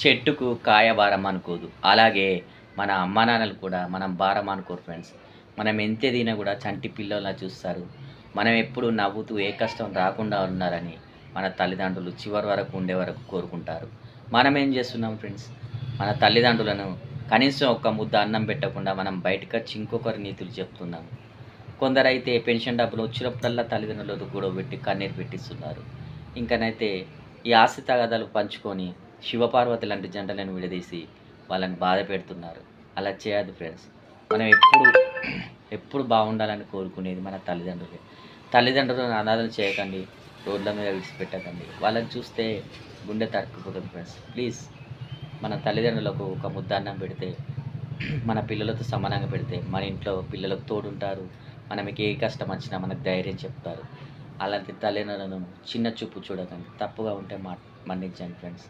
చెట్టుకు కాయ భారం అనుకోదు. అలాగే మన అమ్మానాన్నలు కూడా మనం భారం అనుకోరు ఫ్రెండ్స్. మనం ఎంత ఎదిగినా కూడా చంటి పిల్లోల్లా చూస్తారు. మనం ఎప్పుడు నవ్వుతూ ఏ కష్టం రాకుండా ఉన్నారని మన తల్లిదండ్రులు చివరి వరకు ఉండే వరకు కోరుకుంటారు. మనం ఏం చేస్తున్నాం ఫ్రెండ్స్? మన తల్లిదండ్రులను కనీసం ఒక్క ముద్ద అన్నం పెట్టకుండా మనం బయటకొచ్చి ఇంకొకరి నీతులు చెప్తున్నాము. కొందరైతే పెన్షన్ డబ్బులు వచ్చినప్పుడల్లా తల్లిదండ్రులతో గొడవపెట్టి కన్నీరు పెట్టిస్తున్నారు. ఇంకనైతే ఈ ఆస్తి తగాదాలు పంచుకొని శివపార్వతి లాంటి జంటలను విడదీసి వాళ్ళని బాధ పెడుతున్నారు. అలా చేయొద్దు ఫ్రెండ్స్. మనం ఎప్పుడు బాగుండాలని కోరుకునేది మన తల్లిదండ్రులే. తల్లిదండ్రులను అనాథలు చేయకండి, రోడ్ల మీద విడిచిపెట్టకండి. వాళ్ళని చూస్తే గుండె తరుక్కుపోతుంది ఫ్రెండ్స్. ప్లీజ్ మన తల్లిదండ్రులకు ఒక ముద్ద అన్నం పెడితే, మన పిల్లలతో సమానంగా పెడితే మన ఇంట్లో పిల్లలకు తోడుంటారు. మనకి ఏ కష్టం వచ్చినా మనకు ధైర్యం చెప్తారు. అలాంటి తల్లిదండ్రులను చిన్న చూపు చూడకండి. తప్పుగా ఉంటే మన్నించండి ఫ్రెండ్స్.